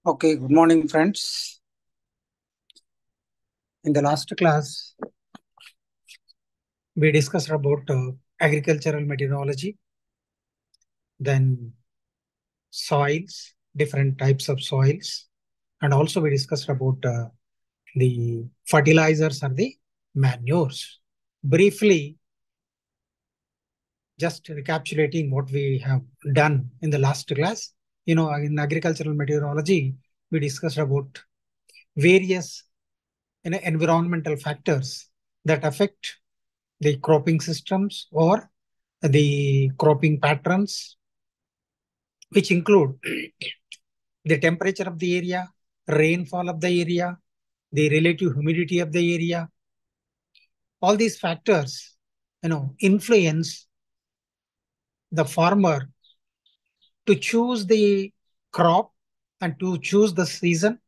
Okay, good morning, friends. In the last class, we discussed about agricultural meteorology, then soils, different types of soils, and also we discussed about the fertilizers and the manures. Briefly, just recapitulating what we have done in the last class. In agricultural meteorology, we discussed about various environmental factors that affect the cropping systems or the cropping patterns, which include the temperature of the area, rainfall of the area, the relative humidity of the area. All these factors, influence the farmer to choose the crop and to choose the season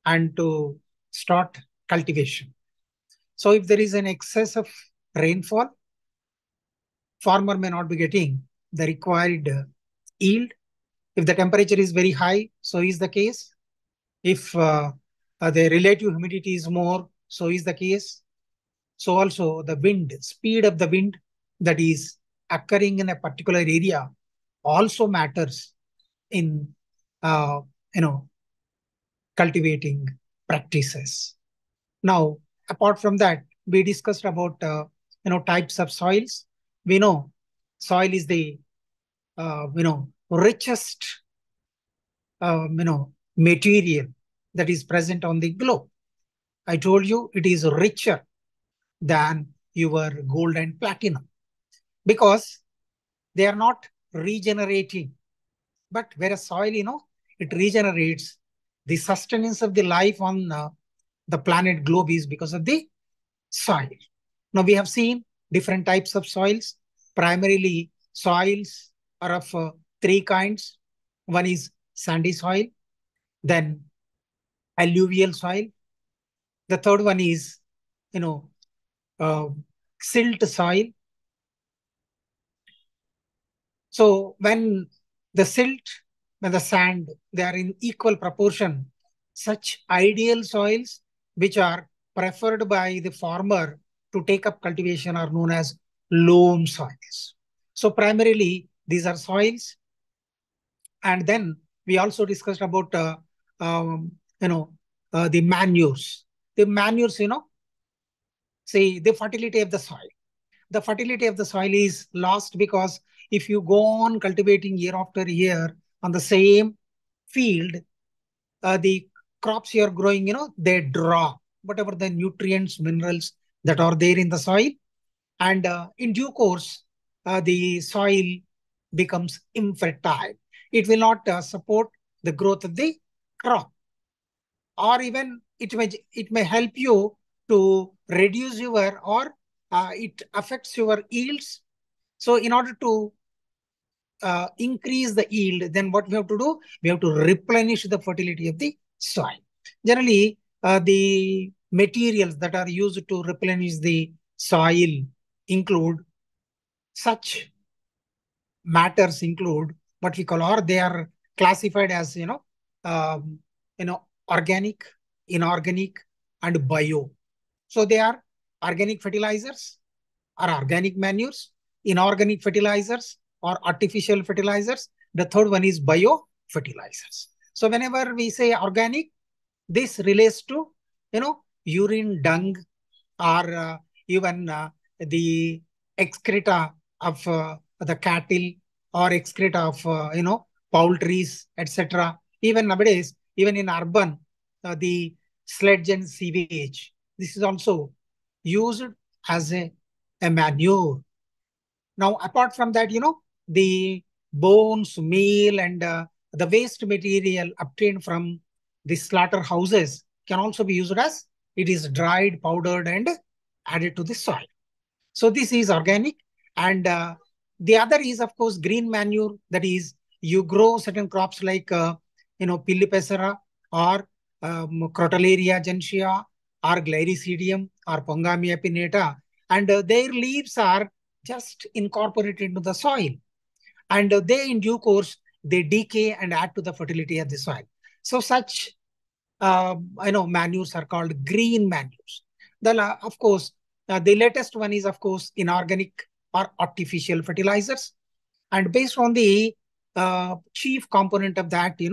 and to start cultivation. So if there is an excess of rainfall, farmer may not be getting the required yield. If the temperature is very high, so is the case. If the relative humidity is more, so is the case. So also the wind, speed of the wind that is occurring in a particular area also matters in uh, cultivating practices. Now, apart from that, we discussed about types of soils. We know soil is the richest material that is present on the globe. I told you it is richer than your gold and platinum because they are not regenerating. But whereas soil, it regenerates. The sustenance of the life on the planet globe is because of the soil. Now we have seen different types of soils. Primarily, soils are of three kinds. One is sandy soil, then alluvial soil. The third one is, uh, silt soil. So when the silt, when the sand, they are in equal proportion, such ideal soils which are preferred by the farmer to take up cultivation are known as loam soils. So primarily these are soils. And then we also discussed about, um, the manures. The manures, say the fertility of the soil. The fertility of the soil is lost because if you go on cultivating year after year on the same field, the crops you are growing, they draw whatever the nutrients, minerals that are there in the soil. And in due course, the soil becomes infertile. It will not support the growth of the crop. Or even it may help you to reduce your or it affects your yields. So in order to increase the yield, then what we have to do? We have to replenish the fertility of the soil. Generally, the materials that are used to replenish the soil include such matters include what we call, or they are classified as, um, organic, inorganic, and bio. So they are organic fertilizers or organic manures, inorganic fertilizers or artificial fertilizers. The third one is bio fertilizers. So whenever we say organic, this relates to, urine, dung, or even the excreta of the cattle or excreta of, poultries, etc. Even nowadays, even in urban, the sludge and sewage, this is also used as a manure. Now, apart from that, the bones, meal, and the waste material obtained from the slaughterhouses can also be used as it is dried, powdered, and added to the soil. So this is organic. And the other is, of course, green manure. That is, you grow certain crops like, Pillipesera or Crotalaria gentiana or Glyridium or Pongamia pinnata. And their leaves are just incorporated into the soil. And they, in due course, they decay and add to the fertility of the soil. So such manures are called green manures. Of course, the latest one is, of course, inorganic or artificial fertilizers. And based on the chief component of that, the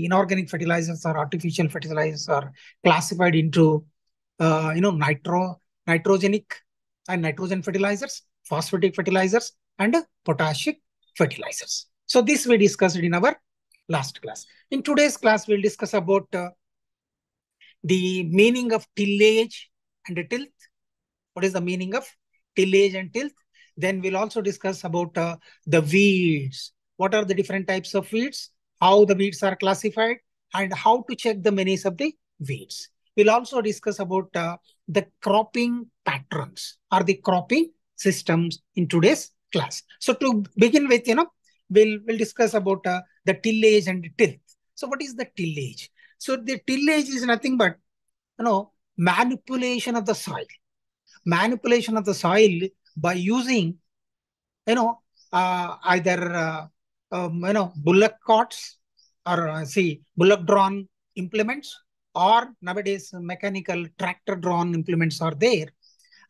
inorganic fertilizers or artificial fertilizers are classified into, nitrogenic and nitrogen fertilizers, phosphatic fertilizers, and potassic fertilizers. So this we discussed in our last class. In today's class, we'll discuss about the meaning of tillage and tilth. What is the meaning of tillage and tilth? Then we'll also discuss about the weeds. What are the different types of weeds? How the weeds are classified and how to check the menace of the weeds. We'll also discuss about the cropping patterns or the cropping systems in today's class. So to begin with, we'll discuss about the tillage and tilth. So what is the tillage? So the tillage is nothing but, manipulation of the soil. Manipulation of the soil by using, either, bullock carts or bullock drawn implements, or nowadays mechanical tractor drawn implements are there.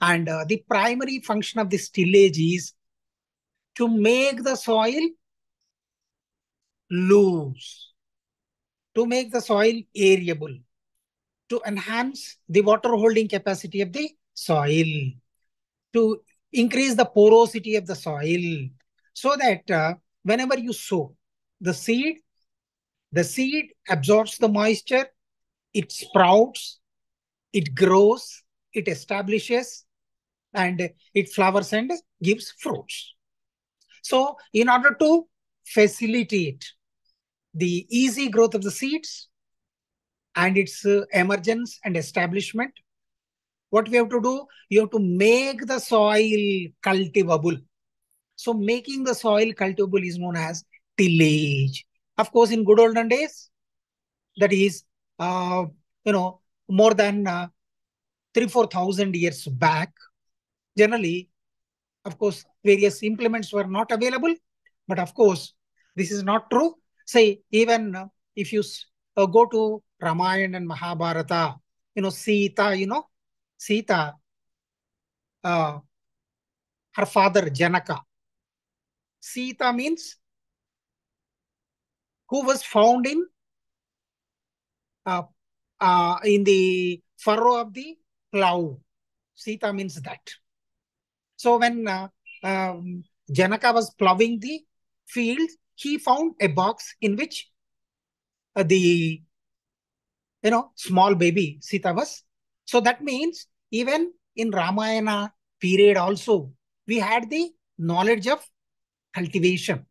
And the primary function of this tillage is to make the soil loose, to make the soil aerable, to enhance the water holding capacity of the soil, to increase the porosity of the soil, so that whenever you sow the seed absorbs the moisture, it sprouts, it grows, it establishes, and it flowers and gives fruits. So in order to facilitate the easy growth of the seeds and its emergence and establishment, what we have to do, you have to make the soil cultivable. So making the soil cultivable is known as tillage. Of course, in good olden days, that is, more than 3,000-4,000 years back, generally, of course, various implements were not available. But of course, this is not true. Say, even if you go to Ramayana and Mahabharata, Sita, her father Janaka. Sita means who was found in the furrow of the plow. Sita means that. So when Janaka was plowing the field, he found a box in which the small baby Sita was. So that means even in Ramayana period also, we had the knowledge of cultivation.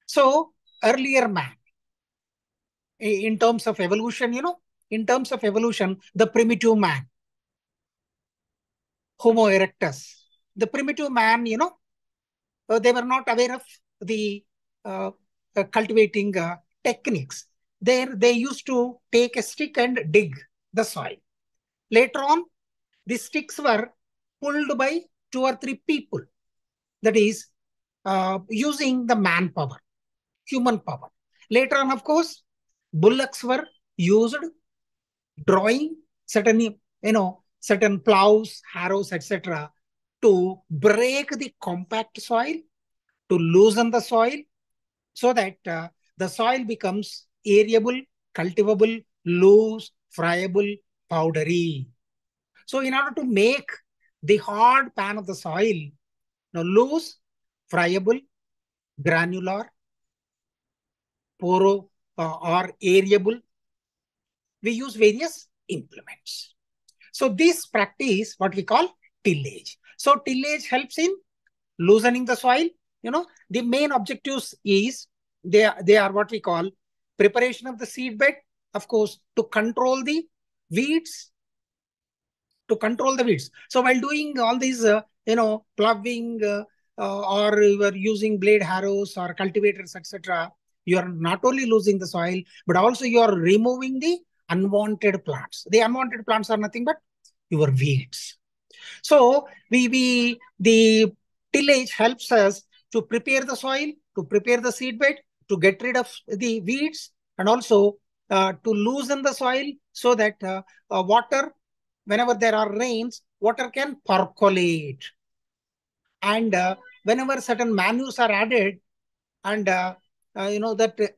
So earlier man, in terms of evolution, the primitive man, Homo erectus, the primitive man, they were not aware of the cultivating techniques. They used to take a stick and dig the soil. Later on, the sticks were pulled by 2 or 3 people. That is, using the manpower, human power. Later on, of course, bullocks were used, drawing certain plows, harrows, etc., to break the compact soil, to loosen the soil, so that the soil becomes aerable, cultivable, loose, friable, powdery. So in order to make the hard pan of the soil loose, friable, granular, or aerable, we use various implements. So this practice, what we call tillage. So tillage helps in loosening the soil. The main objectives is they are what we call preparation of the seed bed, of course, to control the weeds, So while doing all these, plowing, or you are using blade harrows or cultivators, etc., you are not only losing the soil, but also you are removing the unwanted plants. The unwanted plants are nothing but your weeds. So the tillage helps us to prepare the soil, to prepare the seed bed, to get rid of the weeds, and also to loosen the soil so that water, whenever there are rains, water can percolate. And whenever certain manures are added, and that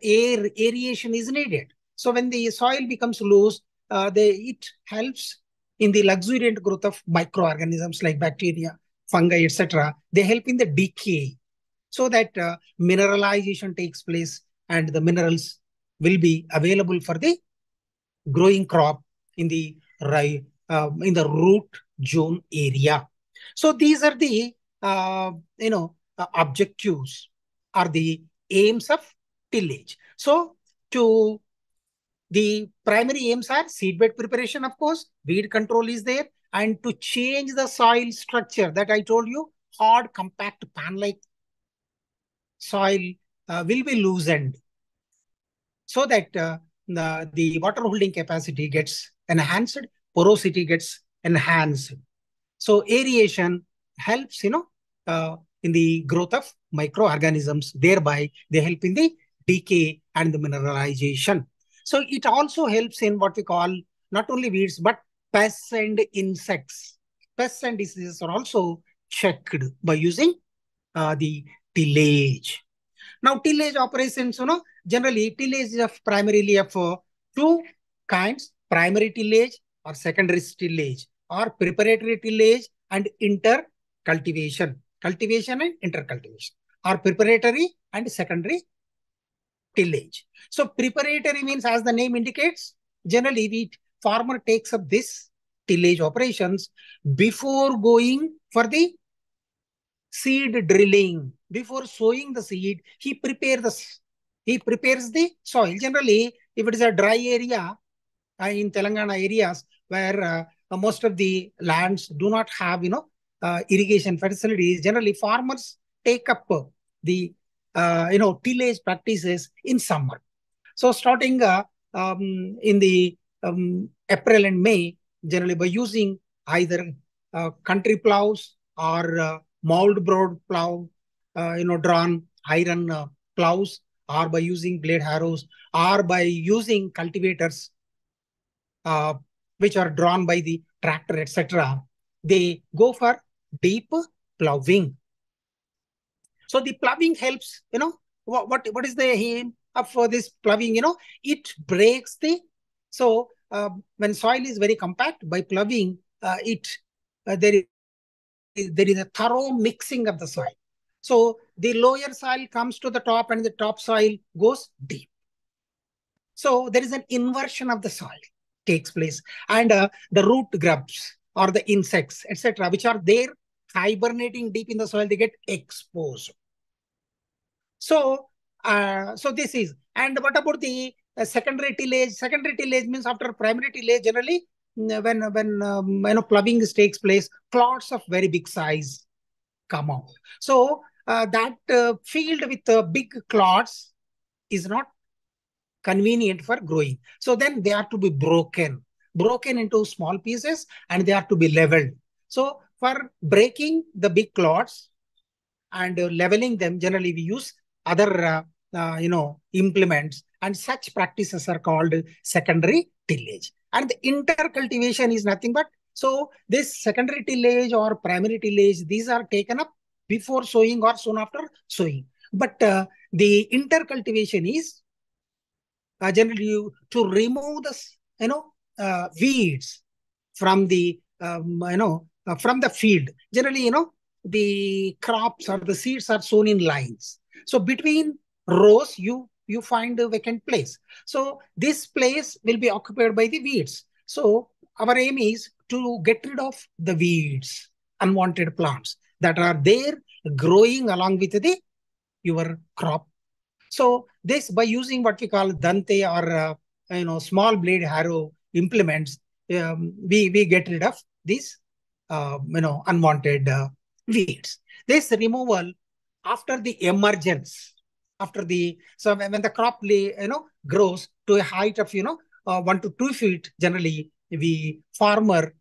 aeration is needed. So when the soil becomes loose, it helps in the luxuriant growth of microorganisms like bacteria, fungi, etc. They help in the decay so that mineralization takes place and the minerals will be available for the growing crop in the root zone area. So these are the objectives or the aims of tillage. So to the primary aims are seedbed preparation, of course, weed control is there, and to change the soil structure that I told you, hard, compact, pan-like soil will be loosened so that the water holding capacity gets enhanced, porosity gets enhanced. So aeration helps, in the growth of microorganisms. Thereby, they help in the decay and the mineralization. So it also helps in what we call not only weeds, but pests and insects. Pests and diseases are also checked by using the tillage. Now, tillage operations, generally tillage of primarily of two kinds: primary tillage or secondary tillage, or preparatory tillage and intercultivation. Cultivation and intercultivation, or preparatory and secondary tillage. So preparatory means, as the name indicates, generally the farmer takes up this tillage operations before going for the seed drilling. Before sowing the seed, he prepares the soil. Generally, if it is a dry area, in Telangana areas where most of the lands do not have irrigation facilities, generally farmers take up the tillage practices in summer. So starting in the April and May, generally by using either country plows or mold broad plow, drawn iron plows, or by using blade harrows, or by using cultivators uh, which are drawn by the tractor, etc. They go for deep plowing. So the plowing helps, what is the aim of this plowing? It breaks so when soil is very compact, by plowing, there is a thorough mixing of the soil. So the lower soil comes to the top and the top soil goes deep. So there is an inversion of the soil takes place, and the root grubs or the insects, etc., which are there hibernating deep in the soil, they get exposed. So, this is. And what about the secondary tillage? Secondary tillage means after primary tillage, generally when plowing takes place, clods of very big size come out. So that field with big clods is not convenient for growing. So then they are to be broken into small pieces, and they are to be leveled. So for breaking the big clods and leveling them, generally we use other implements, and such practices are called secondary tillage. And the intercultivation is nothing but, so this secondary tillage or primary tillage, these are taken up before sowing or soon after sowing. But the intercultivation is generally to remove the weeds from the from the field. Generally, the crops or the seeds are sown in lines. So between rows, you find a vacant place. So this place will be occupied by the weeds. So our aim is to get rid of the weeds, unwanted plants that are there growing along with your crop. So this, by using what we call dante or small blade harrow implements, we get rid of these unwanted weeds. This removal after the emergence, so when the crop grows to a height of 1 to 2 feet, generally the farmer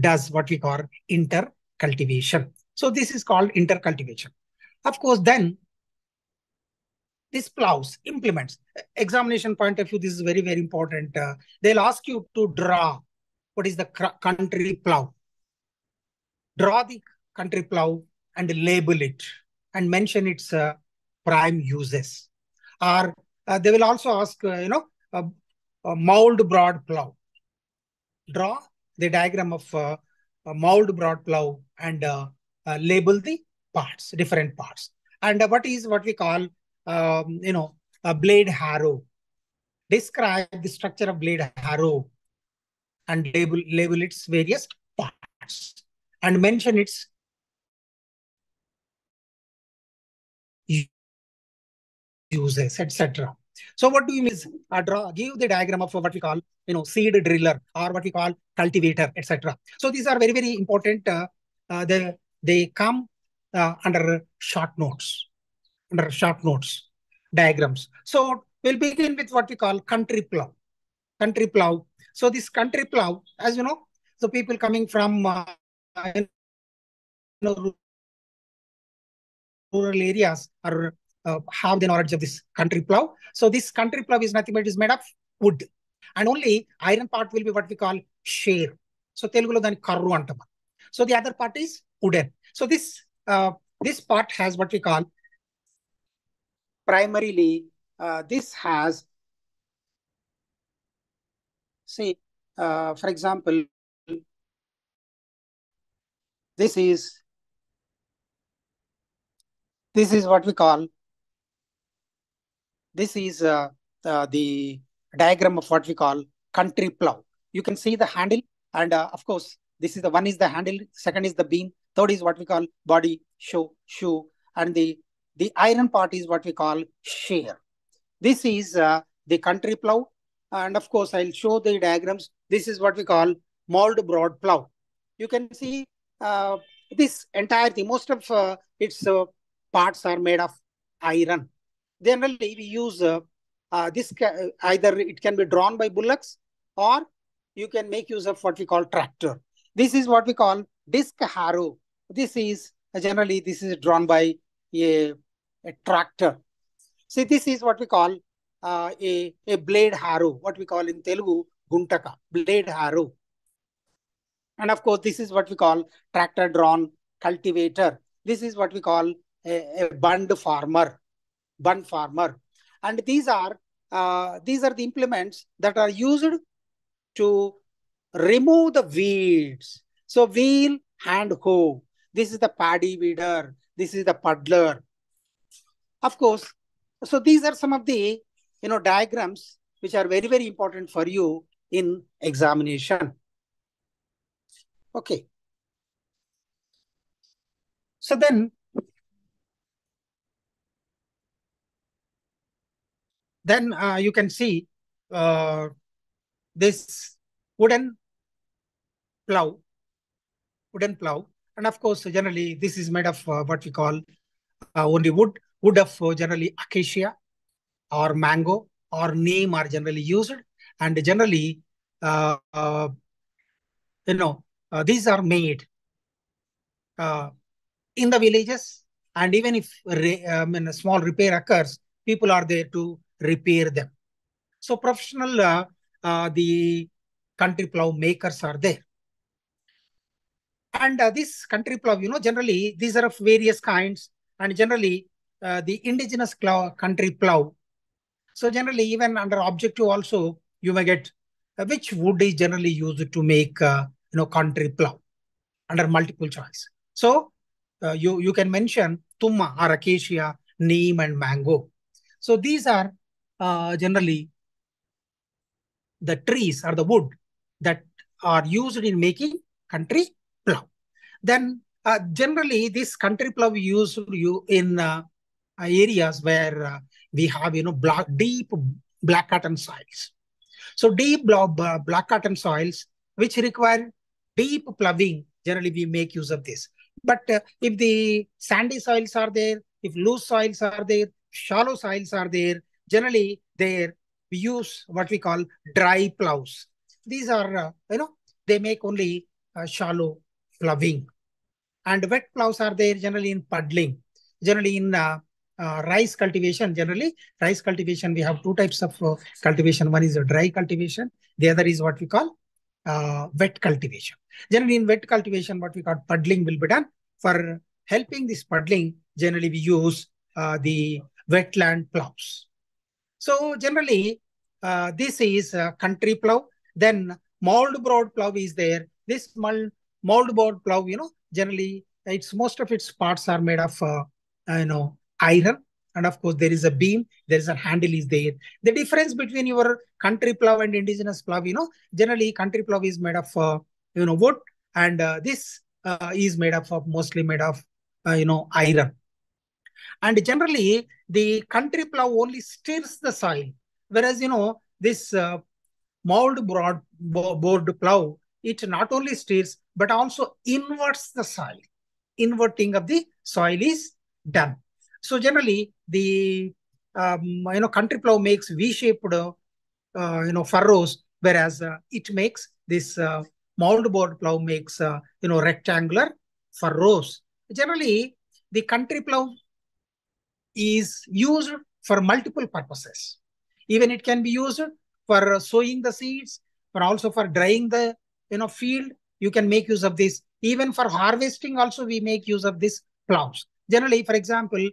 does what we call intercultivation. So this is called intercultivation. Of course, then This plows, implements. Examination point of view, this is very, very important. They'll ask you to draw what is the country plow. Draw the country plow and label it and mention its prime uses. Or they will also ask, a mould broad plow. Draw the diagram of a mould broad plow and label the parts, different parts. And what we call, a blade harrow. Describe the structure of blade harrow and label its various parts and mention its uses, etc. So what do you mean is give the diagram of what we call, seed driller or what we call cultivator, etc. So these are very, very important. They come under short notes, diagrams. So we'll begin with what we call country plow. Country plow. So this country plow, as you know, so people coming from rural areas are have the knowledge of this country plow. So this country plow is nothing but it is made of wood. And only iron part will be what we call share. So Telugulo dani karru antam. So the other part is wooden. So this part has what we call primarily this has, see, for example, this is what we call, this is the diagram of what we call country plow. You can see the handle, and of course, this is the one is the handle, second is the beam, third is what we call body, shoe, and the iron part is what we call share. This is the country plow, and of course, I'll show the diagrams. This is what we call mold broad plow. You can see this entire thing, most of its parts are made of iron. Generally, we use this, either it can be drawn by bullocks or you can make use of what we call tractor. This is what we call disc harrow. This is generally, this is drawn by a tractor. See, this is what we call a blade harrow, what we call in Telugu, guntaka, blade harrow. And of course, this is what we call tractor drawn cultivator. This is what we call a bund farmer. And these are the implements that are used to remove the weeds. So wheel, hand, hoe. This is the paddy weeder. This is the puddler. Of course, so these are some of the diagrams which are very, very important for you in examination. Okay. So then you can see this wooden plow. And of course, generally, this is made of what we call only wood of generally acacia or mango or neem are generally used. And generally, these are made in the villages. And even if a small repair occurs, people are there to repair them. So professional, the country plow makers are there. And this country plow, generally these are of various kinds, and generally the indigenous country plow. So generally, even under objective also, you may get which wood is generally used to make country plow under multiple choice. So you can mention tumma or acacia, neem, and mango. So these are generally the trees or the wood that are used in making country plow. Then generally this country plow used in areas where we have deep black cotton soils. So deep black cotton soils which require deep ploughing, generally we make use of this. But if the sandy soils are there, if loose soils are there, shallow soils are there, generally there we use what we call dry plows. These are, they make only shallow ploughing. And wet plows are there generally in puddling, generally in rice cultivation. Generally, rice cultivation, we have two types of cultivation. One is a dry cultivation. The other is what we call wet cultivation. Generally, in wet cultivation, what we call puddling will be done. For helping this puddling, generally we use the wetland plows. So generally, this is a country plow. Then mold board plow is there. This mold board plow, generally it's most of its parts are made of, iron. And of course, there is a beam, there is a handle is there. The difference between your country plow and indigenous plow, generally country plow is made of, wood, and this is made of mostly made of, iron. And generally, the country plow only stirs the soil, whereas this mold board plow, it not only stirs but also inverts the soil. Inverting of the soil is done. So generally, the country plow makes V-shaped furrows, whereas it makes this mold board plow makes rectangular furrows. Generally, the country plow is used for multiple purposes. Even it can be used for sowing the seeds, but also for drying the field. You can make use of this. Even for harvesting, also we make use of this plows. Generally, for example,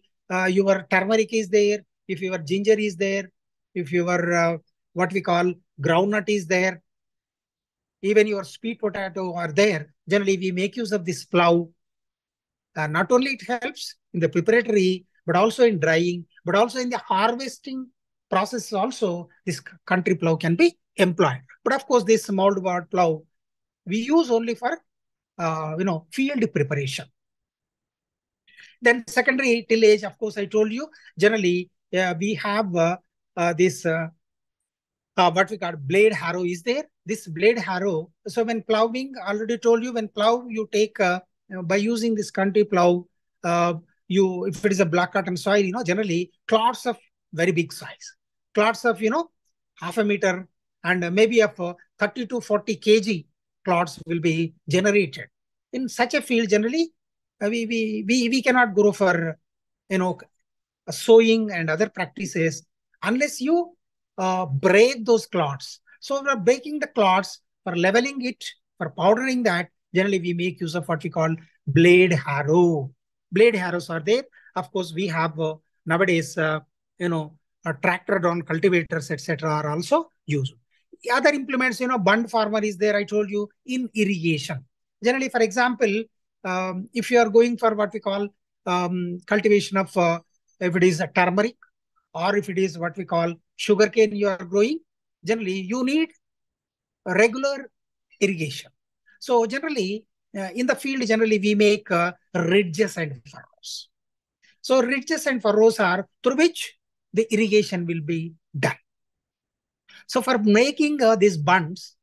your turmeric is there, if your ginger is there, if your what we call groundnut is there, even your sweet potato are there. Generally, we make use of this plow. Not only it helps in the preparatory, but also in drying, but also in the harvesting process also, this country plow can be employed. But of course, this mold board plow, we use only for, field preparation. Then secondary tillage, of course, I told you, generally, we have this what we call blade harrow is there. This blade harrow, so when plowing, already told you, when plow, you take, by using this country plow, if it is a black cotton soil, generally clods of very big size, clods of, half a meter, and maybe of 30 to 40 kg clods will be generated. In such a field, generally, we cannot go for, sowing and other practices unless you break those clods. So we're breaking the clods, for leveling it, for powdering that, generally we make use of what we call blade harrow. Blade harrows are there. Of course, we have nowadays, tractor drawn cultivators, etc., are also used. Other implements, bund farmer is there, I told you, in irrigation. Generally, for example, if you are going for what we call cultivation of, if it is a turmeric, or if it is what we call sugarcane you are growing, generally you need regular irrigation. So generally, in the field, generally we make ridges and furrows. So ridges and furrows are through which the irrigation will be done. So for making these bunds,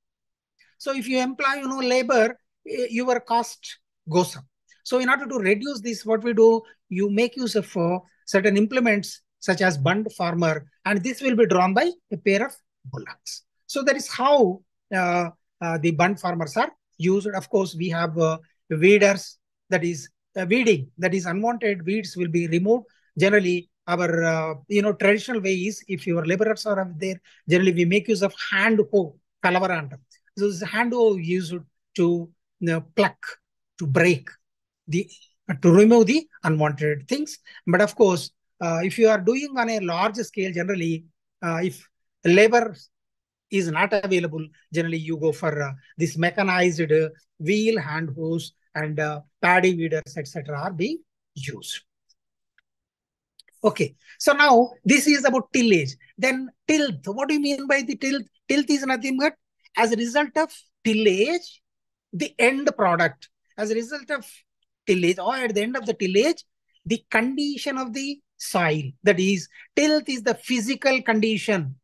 so if you employ, labor, your cost goes up. So in order to reduce this, what we do, you make use of certain implements such as bund farmer, and this will be drawn by a pair of bullocks. So that is how the bund farmers are used. Of course, we have weeders, that is weeding, that is unwanted weeds will be removed. Generally, our traditional way is, if your laborers are there, generally we make use of hand hoe, kalavarandam. So this hand hoe used to pluck, to break the, to remove the unwanted things. But of course, if you are doing on a large scale, generally, if labor is not available, generally you go for this mechanized wheel hand hose, and paddy weeders, etc., are being used. Okay, so now this is about tillage. Then tilth. What do you mean by the tilth? Tilth is nothing but, as a result of tillage, the end product. As a result of tillage, or at the end of the tillage, the condition of the soil. That is, tilth is the physical condition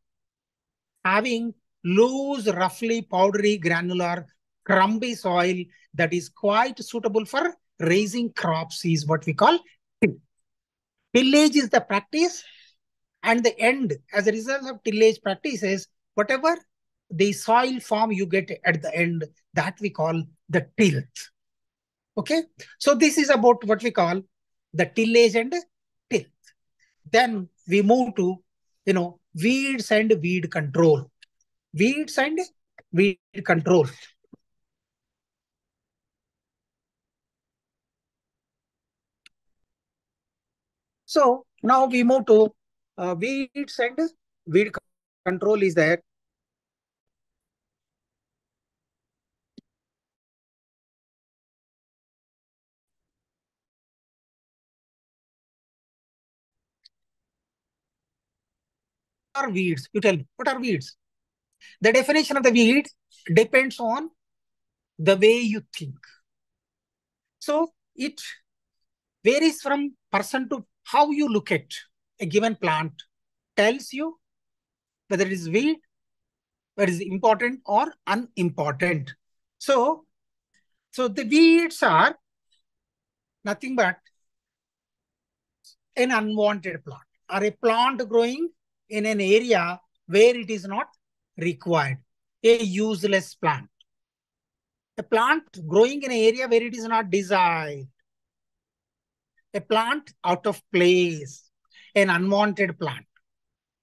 having loose, roughly powdery, granular, crumbly soil that is quite suitable for raising crops is what we call till. Tillage is the practice, and the end, as a result of tillage practices, whatever the soil form you get at the end, that we call the tilth. Okay, so this is about what we call the tillage and tilth. Then we move to, weeds and weed control. Weeds and weed control. So now we move to weeds and weed control is there. What are weeds? You tell me, what are weeds? The definition of the weed depends on the way you think. So it varies from person to how you look at a given plant, tells you whether it is weed, whether it is important or unimportant. So the weeds are nothing but an unwanted plant or a plant growing in an area where it is not required, a useless plant. A plant growing in an area where it is not desired, a plant out of place, an unwanted plant.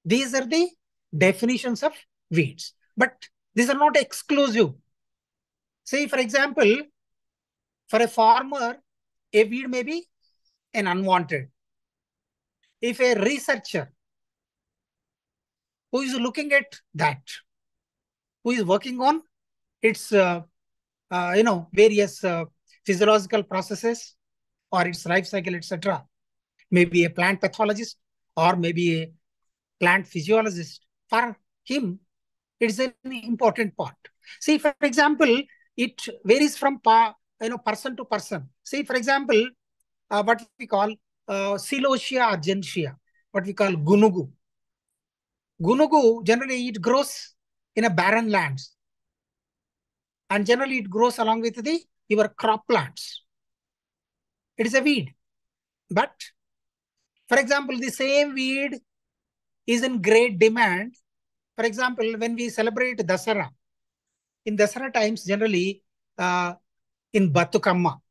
These are the definitions of weeds, but these are not exclusive. Say, for example, for a farmer, a weed may be an unwanted. If a researcher who is looking at that, who is working on its, various physiological processes or its life cycle, etc., maybe a plant pathologist or maybe a plant physiologist, for him, it's an important part. See, for example, it varies from person to person. See, for example, what we call Celosia argentea, what we call gunugu. Gunugu, generally it grows in a barren lands. And generally it grows along with your crop plants. It is a weed. But, for example, the same weed is in great demand. For example, when we celebrate Dasara, in Dasara times, generally in Batukamma.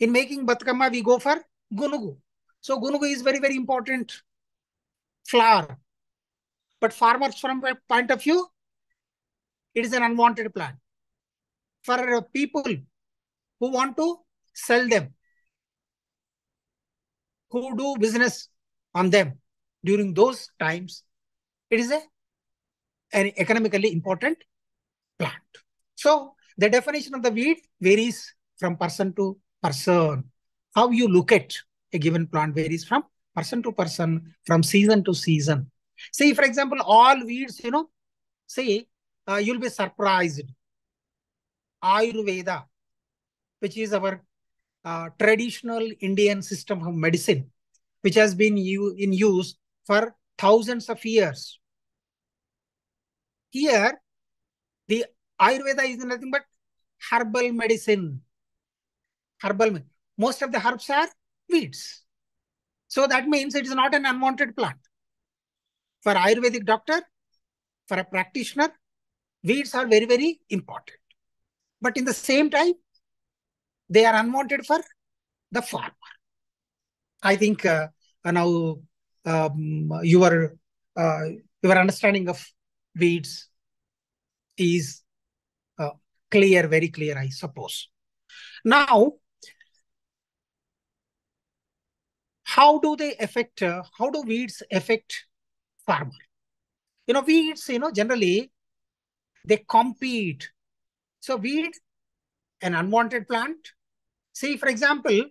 In making Batukamma, we go for Gunugu. So Gunugu is very, very important flower. But farmers, from a point of view, it is an unwanted plant. For people who want to sell them, who do business on them during those times, it is an economically important plant. So the definition of the weed varies from person to person. How you look at a given plant varies from person to person, from season to season. See, for example, all weeds, say, you'll be surprised. Ayurveda, which is our traditional Indian system of medicine, which has been in use for thousands of years. Here, the Ayurveda is nothing but herbal medicine. Most of the herbs are weeds. So that means it is not an unwanted plant. For Ayurvedic doctor, for a practitioner, weeds are very, very important. But in the same time, they are unwanted for the farmer. I think now your understanding of weeds is clear, very clear, I suppose. Now, how do weeds affect farmer? Weeds, generally they compete. So weed, an unwanted plant. See, for example,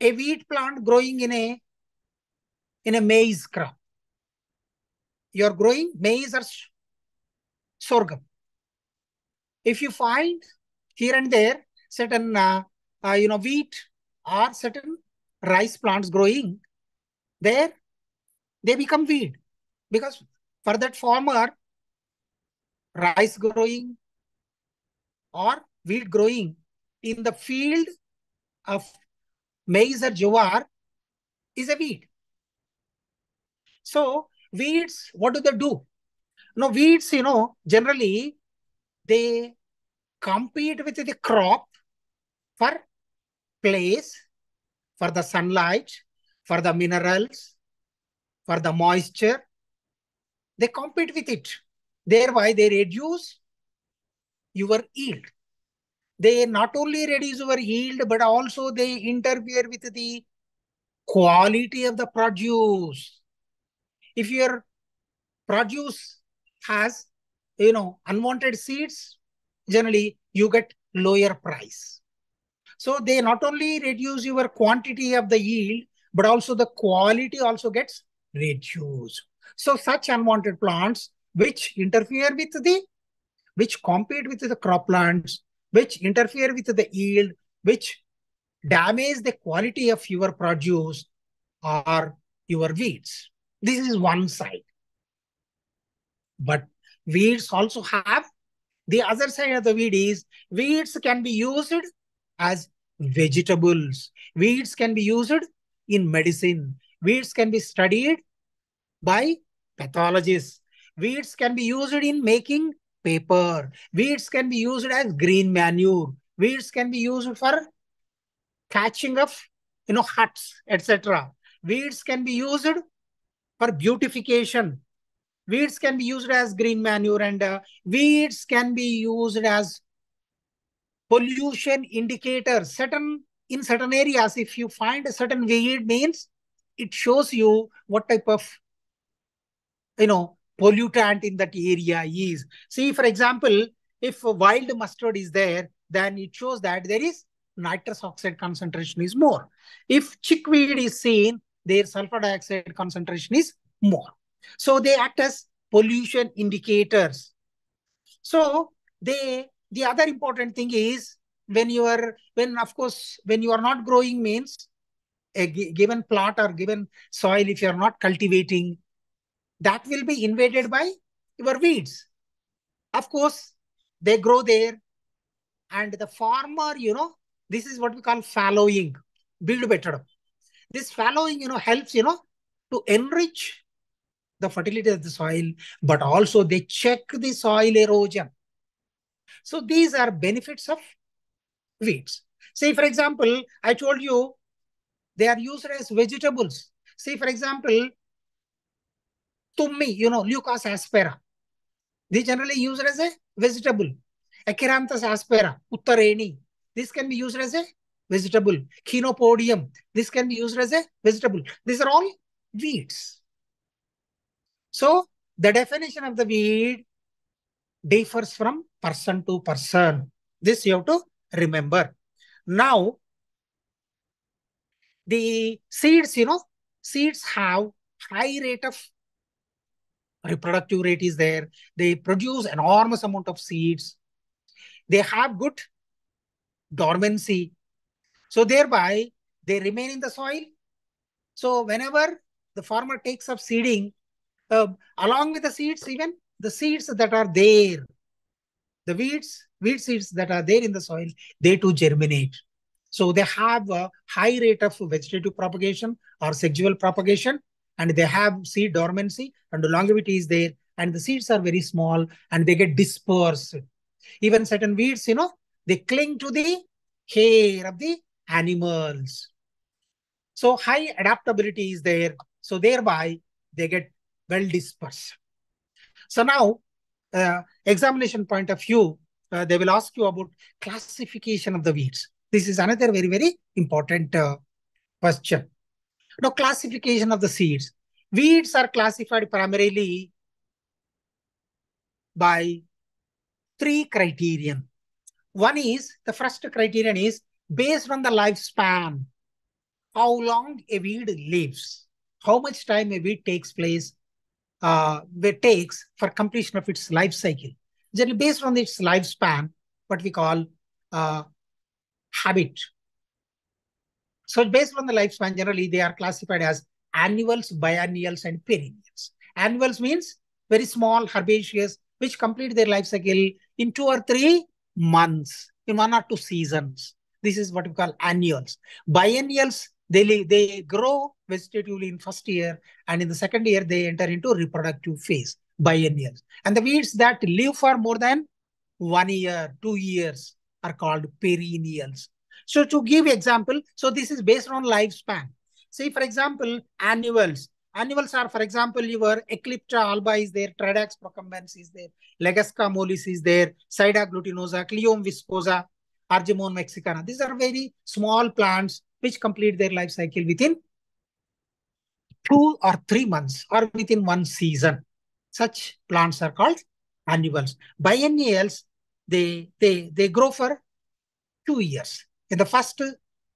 a wheat plant growing in a maize crop. You're growing maize or sorghum. If you find here and there certain wheat or certain rice plants growing there, they become weed, because for that farmer, rice growing or wheat growing in the field of maize or jowar is a weed. So weeds, what do they do? No, weeds, generally they compete with the crop for place, for the sunlight, for the minerals, for the moisture. They compete with it. Thereby, they reduce your yield. They not only reduce your yield, but also they interfere with the quality of the produce. If your produce has, unwanted seeds, generally you get lower price. So they not only reduce your quantity of the yield, but also the quality also gets reduced. So such unwanted plants which interfere with which compete with the croplands, which interfere with the yield, which damage the quality of your produce are your weeds. This is one side. But weeds also have the other side of the weed is weeds can be used as vegetables. Weeds can be used in medicine. Weeds can be studied by pathologists. Weeds can be used in making paper. Weeds can be used as green manure. Weeds can be used for catching of huts, etc. Weeds can be used for beautification. Weeds can be used as green manure, and weeds can be used as pollution indicators. In certain areas, if you find a certain weed, means it shows you what type of pollutant in that area is. See, for example, if a wild mustard is there, then it shows that there is nitrous oxide concentration is more. If chickweed is seen, their sulfur dioxide concentration is more. So they act as pollution indicators. So the other important thing is when you are not growing, means a given plot or given soil, if you are not cultivating, that will be invaded by your weeds. Of course, they grow there, and the farmer, this is what we call fallowing, build better. This fallowing, helps, to enrich the fertility of the soil, but also they check the soil erosion. So these are benefits of weeds. Say, for example, I told you they are used as vegetables. Say, for example, tummi, Leucas aspera. They generally used as a vegetable. Acheranthus aspera, uttareni. This can be used as a vegetable. Chenopodium. This can be used as a vegetable. These are all weeds. So the definition of the weed differs from person to person. This you have to remember. Now, the seeds, seeds have high rate of reproductive rate is there. They produce enormous amount of seeds. They have good dormancy. So thereby, they remain in the soil. So whenever the farmer takes up seeding, along with the seeds, even the seeds that are there, the weed seeds that are there in the soil, they too germinate. So they have a high rate of vegetative propagation or sexual propagation, and they have seed dormancy, and the longevity is there, and the seeds are very small and they get dispersed. Even certain weeds, they cling to the hair of the animals. So high adaptability is there. So thereby they get well dispersed. So now, examination point of view, they will ask you about classification of the weeds. This is another very, very important question. Now, classification of the seeds. Weeds are classified primarily by three criterion. One is, the first criterion is based on the lifespan. How long a weed lives. How much time a weed takes for completion of its life cycle. Generally based on its lifespan, what we call habit. So based on the lifespan, generally they are classified as annuals, biennials, and perennials. Annuals means very small herbaceous, which complete their life cycle in 2 or 3 months, in 1 or 2 seasons. This is what we call annuals. Biennials, they grow vegetatively in first year, and in the second year, they enter into reproductive phase, biennials. And the weeds that live for more than 1 year, 2 years are called perennials. So to give example, so this is based on lifespan. See, for example, annuals. Annuals are, for example, your Eclipta alba is there, Tridax procumbens is there, Legasca mollis is there, Sida glutinosa, Cleome viscosa, Argemone mexicana. These are very small plants which complete their life cycle within 2 or 3 months or within one season. Such plants are called annuals. Biennials, they grow for 2 years. In the first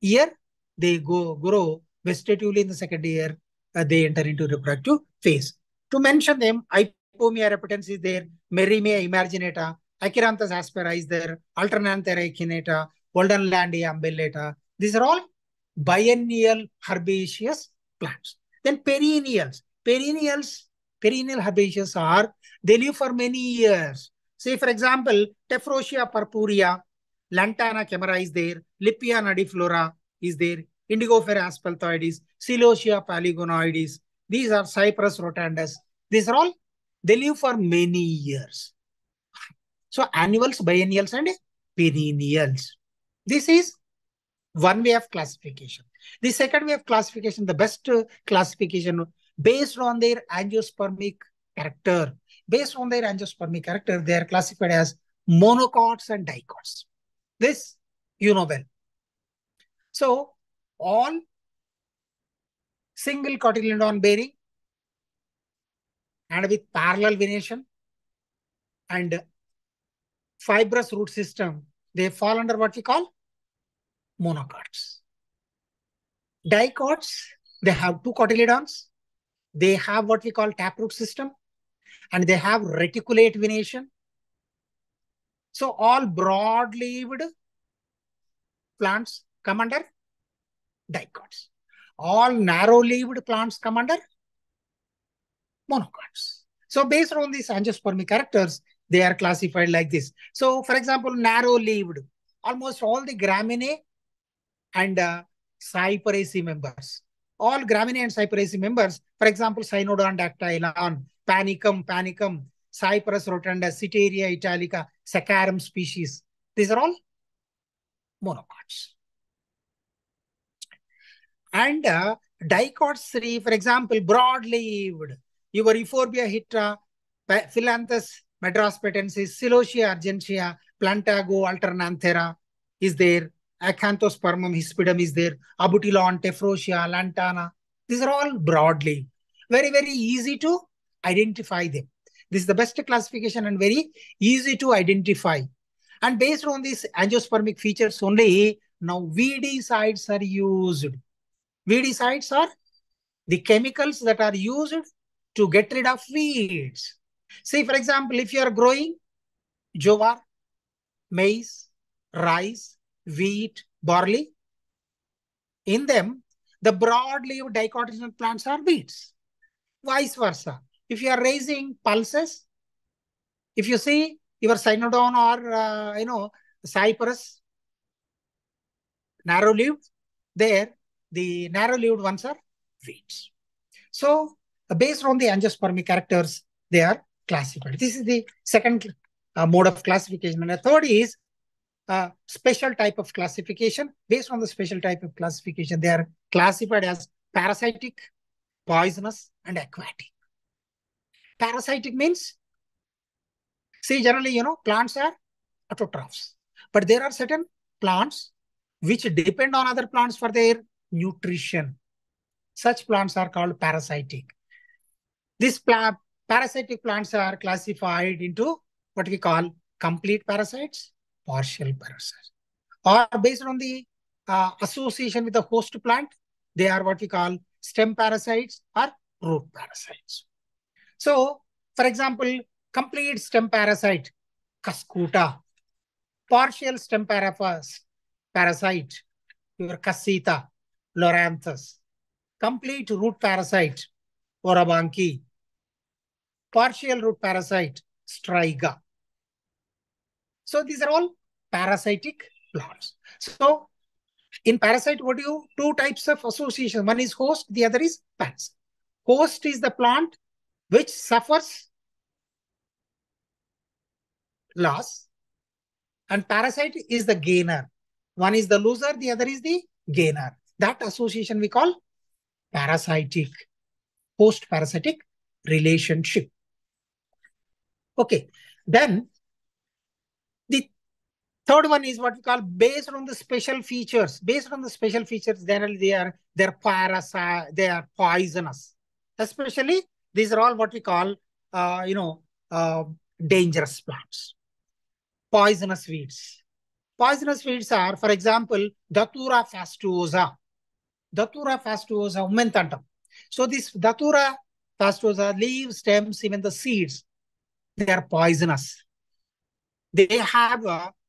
year, they grow vegetatively. In the second year, they enter into reproductive phase. To mention them, Ipomia repetans is there, Merimea imaginata, Acheranthus aspera is there, Alternanthera echinata, Goldenlandia umbellata. These are all biennial herbaceous plants. Then perennials. Perennial herbaceous are, they live for many years. Say, for example, Tephrosia purpurea, Lantana camara is there, Lipia nodiflora is there, Indigofera asphaltoides, Celosia polygonoides. These are Cypress rotundus. These are all, they live for many years. So annuals, biennials, and perennials. This is one way of classification. The second way of classification, the best classification based on their angiospermic character. Based on their angiospermic character, they are classified as monocots and dicots. This you know well. So all single cotyledon bearing and with parallel venation and fibrous root system, they fall under what we call monocots. Dicots, they have two cotyledons. They have what we call taproot system, and they have reticulate venation. So all broad-leaved plants come under dicots. All narrow-leaved plants come under monocots. So based on these angiospermic characters, they are classified like this. So for example, narrow-leaved, almost all the Graminae and Cyperaceae members. All Graminae and Cyperaceae members, for example, Cynodon dactylon, Panicum, Cypress rotundus, Citeria italica, Saccharum species. These are all monocots. And dicots 3, for example, broad-leaved, your Euphorbia hitra, Philanthus medraspetensis, Celosia argentea, Plantago alternanthera is there, Acanthospermum hispidum is there, Abutilon, Tephrosia, Lantana. These are all broadly. Very, very easy to identify them. This is the best classification and very easy to identify. And based on these angiospermic features only, now weedicides are used. Weedicides are the chemicals that are used to get rid of weeds. Say, for example, if you are growing jowar, maize, rice, wheat, barley, in them, the broad-leaved dicotyledon plants are weeds. Vice versa. If you are raising pulses, if you see your cynodon or, cypress, narrow-leaved, there, the narrow-leaved ones are weeds. So based on the angiospermic characters, they are classified. This is the second mode of classification. And the third is special type of classification. Based on the special type of classification, they are classified as parasitic, poisonous, and aquatic. Parasitic means, see, generally, plants are autotrophs. But there are certain plants which depend on other plants for their nutrition. Such plants are called parasitic. These parasitic plants are classified into what we call complete parasites, partial parasites. Or based on the association with the host plant, they are what we call stem parasites or root parasites. So, for example, complete stem parasite, Cuscuta. Partial stem parasite, your Cassita, Loranthus. Complete root parasite, Orabanki. Partial root parasite, Striga. So these are all parasitic plants. So in parasite, two types of association. One is host, the other is parasite. Host is the plant which suffers loss, and parasite is the gainer. One is the loser, the other is the gainer. That association we call parasitic, post-parasitic relationship. Okay. Then the third one is what we call based on the special features. Based on the special features, generally they're parasite, they are poisonous. Especially these are all what we call uh, you know uh, dangerous plants, poisonous weeds. Poisonous weeds are, for example, Datura fastuosa. Datura fastuosa umentantam. So this Datura fastuosa leaves, stems, even the seeds, they are poisonous. They have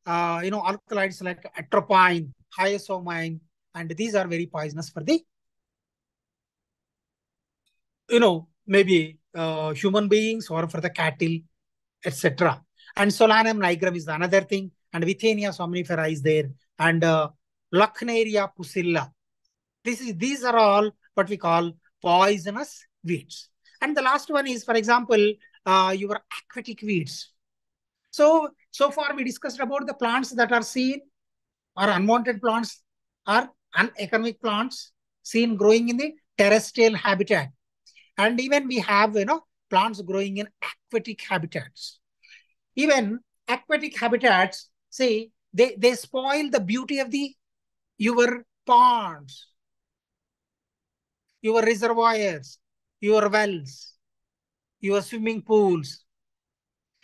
alkaloids like atropine, hyoscyamin, and these are very poisonous for the maybe human beings or for the cattle, etc. And Solanum nigrum is another thing, and Withenia somnifera is there, and Lacnaria pusilla. These are all what we call poisonous weeds. And the last one is, for example, your aquatic weeds. So far we discussed about the plants that are seen or unwanted plants or uneconomic plants seen growing in the terrestrial habitat. And even we have, plants growing in aquatic habitats. Even aquatic habitats, say, they spoil the beauty of your ponds, your reservoirs, your wells, your swimming pools.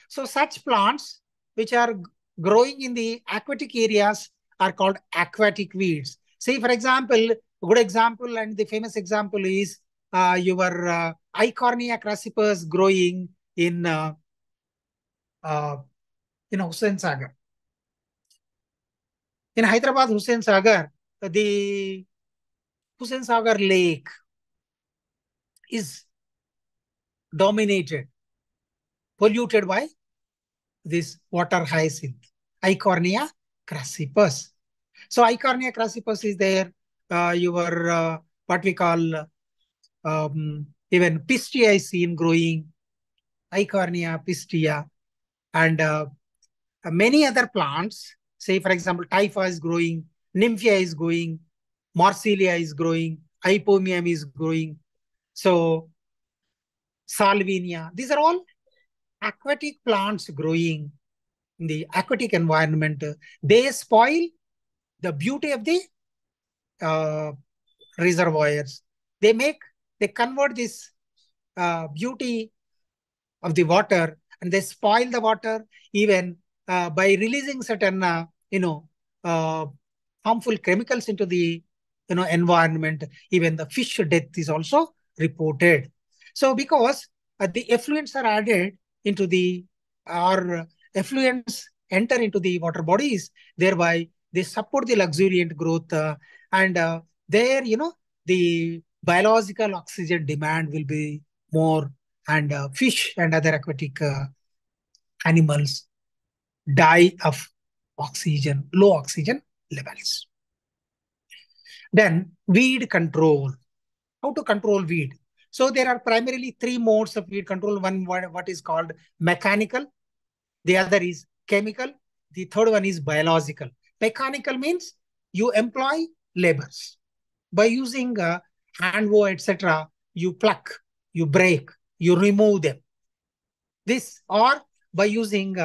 So such plants which are growing in the aquatic areas are called aquatic weeds. Say, for example, a good example and the famous example is your Eichhornia crassipus growing uh, in Hussain Sagar. In Hyderabad, Hussain Sagar, the Hussain Sagar lake is dominated, polluted by this water hyacinth, Eichhornia crassipus. So Eichhornia crassipus is there. Your what we call even pistia is seen growing, Eichhornia pistia, and many other plants. Say, for example, typha is growing, nymphia is growing, marsilia is growing, hypomium is growing. So salvinia. These are all aquatic plants growing in the aquatic environment. They spoil the beauty of the uh, reservoirs. They convert this beauty of the water and they spoil the water even by releasing certain, uh, harmful chemicals into the, environment. Even the fish death is also reported. So because the effluents are added into the, or effluents enter into the water bodies, thereby they support the luxuriant growth and there, the biological oxygen demand will be more and fish and other aquatic animals die of low oxygen levels. Then weed control. How to control weed? So there are primarily three modes of weed control. One, what is called mechanical. The other is chemical. The third one is biological. Mechanical means you employ labors. By using hand hoe, etc., you pluck, you break, you remove them. This or by using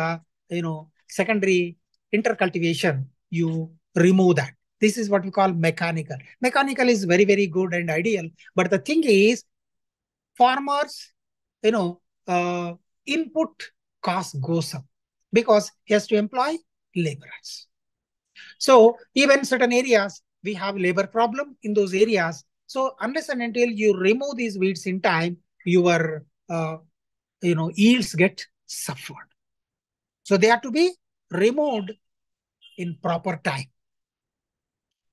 secondary intercultivation, you remove that. This is what we call mechanical. Mechanical is very, very good and ideal. But the thing is, farmers, you know, uh, input cost goes up because he has to employ laborers. So even certain areas, we have labor problem in those areas. So unless and until you remove these weeds in time, your yields get suffered. So they have to be removed in proper time.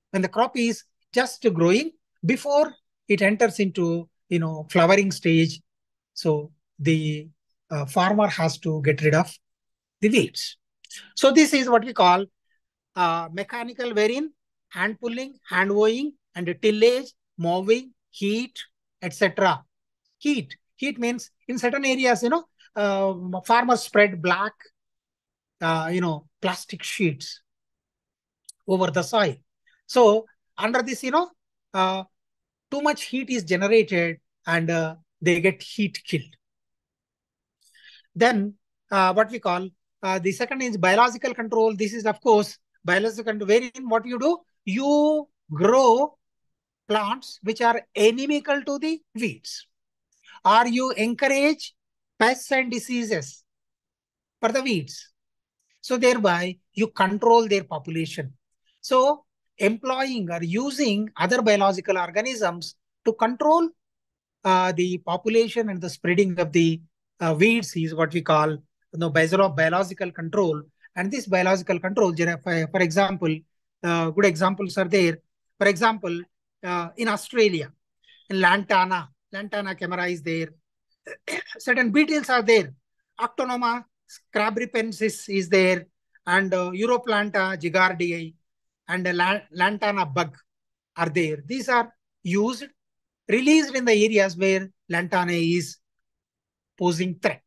When the crop is just growing before it enters into flowering stage, so the farmer has to get rid of the weeds. So this is what we call mechanical, wherein hand pulling, hand hoeing, and tillage, mowing, heat, etc. Heat means in certain areas, farmers spread black, plastic sheets over the soil. So under this, too much heat is generated and they get heat killed. Then what we call the second is biological control. This is, of course, biological control, wherein what you do, you grow plants which are inimical to the weeds, or you encourage pests and diseases for the weeds. So thereby you control their population. So employing or using other biological organisms to control the population and the spreading of the weeds is what we call biological control. And this biological control, for example, good examples are there. For example, in Australia, in Lantana camara is there. Certain beetles are there. Octonoma scabripensis is there, and Europlanta gigardii and Lantana bug are there. These are used, released in the areas where Lantana is posing threat.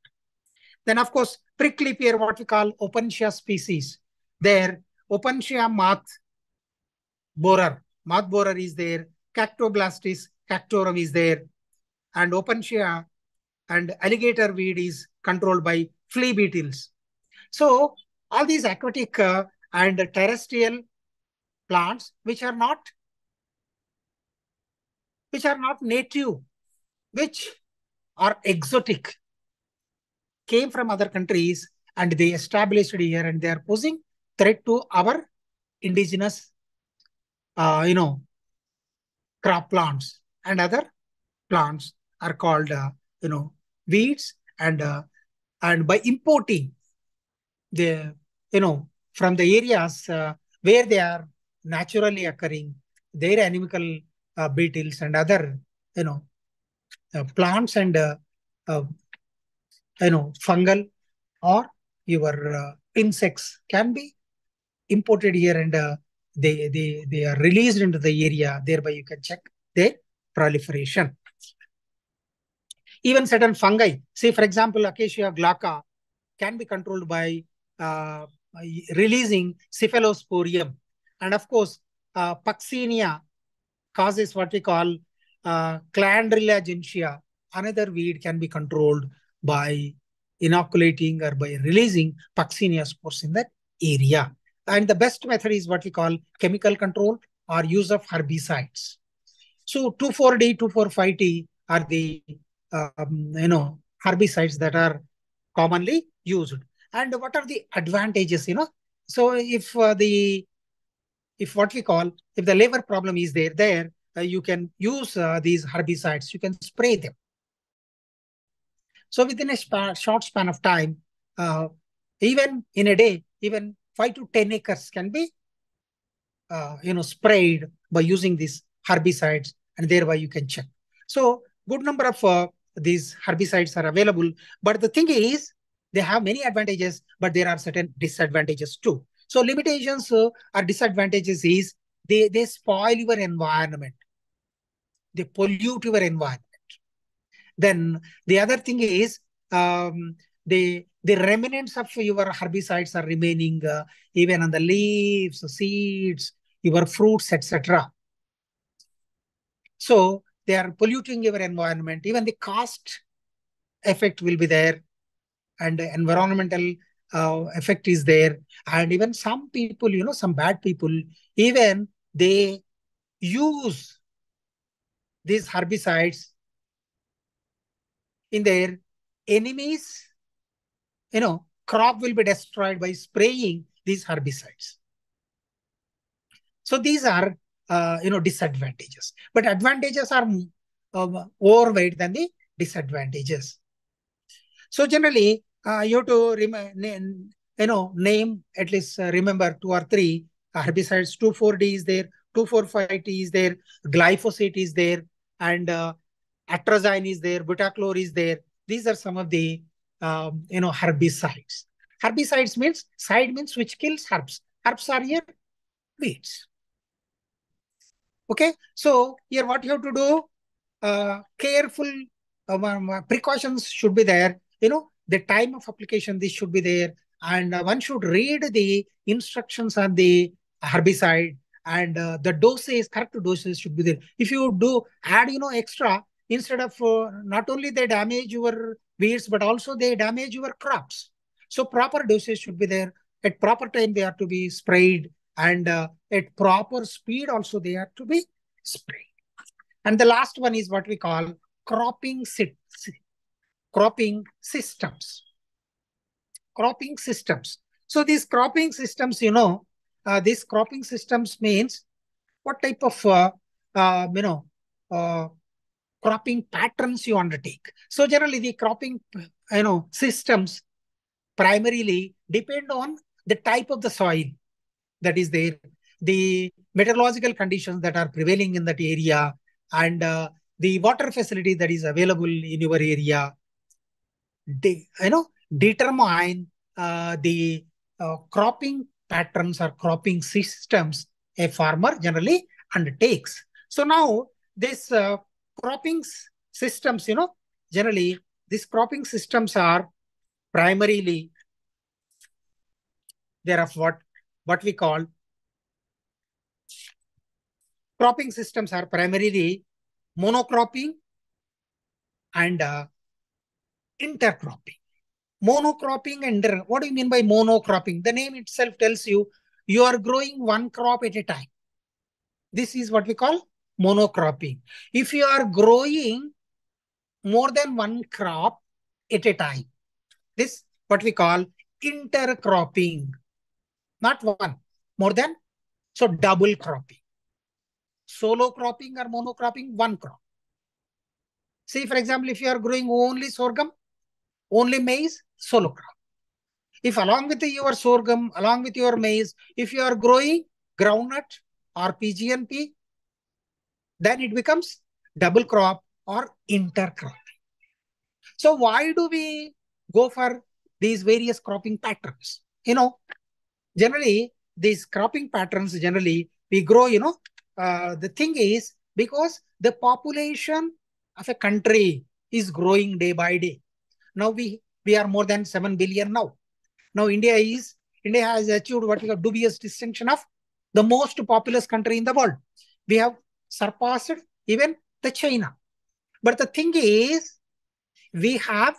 Then, of course, prickly pear, what we call Opuntia species. There, Opuntia moth borer is there. Cactoblastis cactorum is there. And Opuntia and alligator weed is controlled by flea beetles. So all these aquatic and terrestrial plants which are not native, which are exotic, came from other countries and they established here, and they are posing threat to our indigenous crop plants, and other plants are called weeds. And by importing the from the areas where they are naturally occurring, their inimical beetles and other plants and uh, fungal or your insects can be imported here, and they are released into the area. Thereby you can check their proliferation. Even certain fungi, say for example, Acacia glauca, can be controlled by uh, releasing cephalosporium. And of course, Puccinia causes what we call Clandrilla gentiana. Another weed can be controlled by inoculating or by releasing Puccinia spores in that area. And the best method is what we call chemical control or use of herbicides. So 2,4-D, 2,4,5-T are the herbicides that are commonly used. And what are the advantages? So if what we call, if the liver problem is there, you can use these herbicides. You can spray them. So within a short span of time, even in a day, even 5 to 10 acres can be sprayed by using these herbicides, and thereby you can check. So good number of these herbicides are available, but the thing is, they have many advantages, but there are certain disadvantages too. So limitations or disadvantages is they spoil your environment, they pollute your environment. Then the other thing is the remnants of your herbicides are remaining even on the leaves, seeds, your fruits, etc. So they are polluting your environment. Even the cost effect will be there, and the environmental effect is there. And even some people, some bad people, even they use these herbicides in their enemies, crop will be destroyed by spraying these herbicides. So these are, disadvantages. But advantages are overweight than the disadvantages. So generally, you have to name at least remember 2 or 3 herbicides. 2,4-D is there, 2,4,5-T is there, glyphosate is there, and atrazine is there, butachlor is there. These are some of the herbicides. Herbicides means which kills herbs. Herbs are here weeds. Okay, so here what you have to do, careful precautions should be there. The time of application, this should be there, and one should read the instructions on the herbicide, and the dosage, correct dosage should be there. If you do add, extra, instead of not only they damage your weeds, but also they damage your crops. So proper dosage should be there. At proper time, they are to be sprayed, and at proper speed also they are to be sprayed. And the last one is what we call cropping cropping systems. Cropping systems. So these cropping systems, these cropping systems means what type of uh, cropping patterns you undertake. So generally the cropping systems primarily depend on the type of the soil that is there, the meteorological conditions that are prevailing in that area, and the water facility that is available in your area. Determine the cropping patterns or cropping systems a farmer generally undertakes. So now this cropping systems, generally these cropping systems are primarily there of what we call cropping systems are primarily monocropping and intercropping. Monocropping and what do you mean by monocropping? The name itself tells you you are growing one crop at a time. This is what we call monocropping. If you are growing more than one crop at a time, this what we call intercropping. Not one, more than, so double cropping. Solo cropping or monocropping, one crop. See, for example, if you are growing only sorghum, only maize, solo crop. If along with your sorghum, along with your maize, if you are growing groundnut or PGNP, then it becomes double crop or intercrop. So why do we go for these various cropping patterns? Generally, these cropping patterns, generally, we grow, the thing is because the population of a country is growing day by day. Now we are more than 7 billion now. Now India has achieved what we have dubious distinction of the most populous country in the world. We have surpassed even the China. But the thing is, we have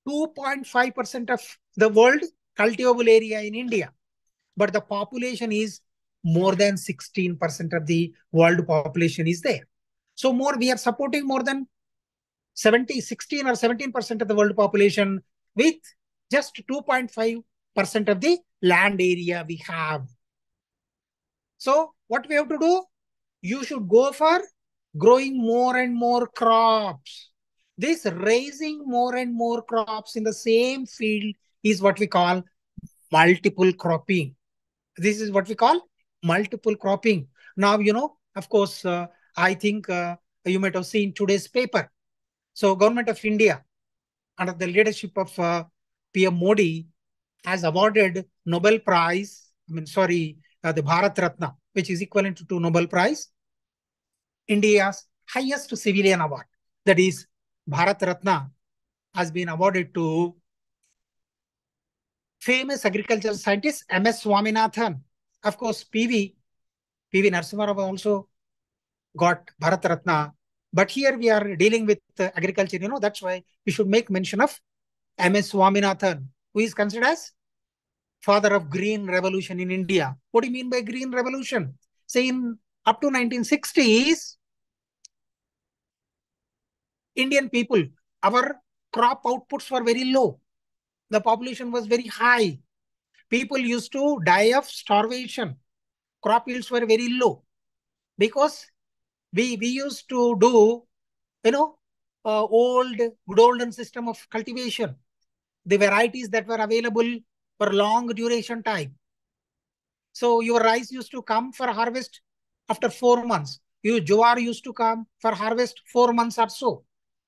2.5% of the world cultivable area in India, but the population is more than 16% of the world population is there. So we are supporting more than 16 or 17% of the world population with just 2.5% of the land area we have. So what we have to do? You should go for growing more and more crops. This raising more and more crops in the same field is what we call multiple cropping. This is what we call multiple cropping. Now, of course, I think you might have seen today's paper. So Government of India, under the leadership of PM Modi, has awarded Nobel Prize, the Bharat Ratna, which is equivalent to Nobel Prize, India's highest civilian award. That is, Bharat Ratna has been awarded to famous agricultural scientist M.S. Swaminathan. Of course, PV Narasimha Rao also got Bharat Ratna. But here we are dealing with agriculture, that's why we should make mention of M.S. Swaminathan, who is considered as father of green revolution in India. What do you mean by green revolution? Say in up to 1960s, Indian people, our crop outputs were very low. The population was very high. People used to die of starvation. Crop yields were very low because we used to do, good olden system of cultivation. The varieties that were available for long duration time. So your rice used to come for harvest after 4 months. Your jowar used to come for harvest 4 months or so.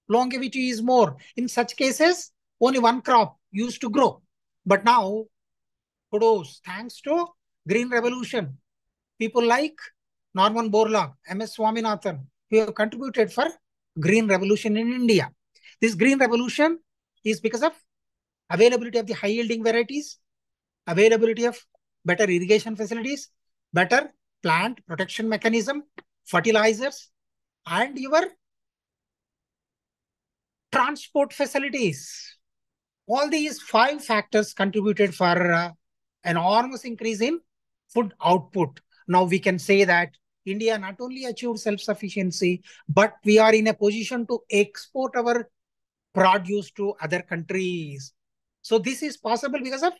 Longevity is more. In such cases, only one crop used to grow. But now, kudos, thanks to Green Revolution, people like Norman Borlaug, M.S. Swaminathan, who have contributed for Green Revolution in India. This Green Revolution is because of availability of the high yielding varieties, availability of better irrigation facilities, better plant protection mechanism, fertilizers, and your transport facilities. All these five factors contributed for enormous increase in food output. Now we can say that India not only achieved self-sufficiency, but we are in a position to export our produce to other countries. So this is possible because of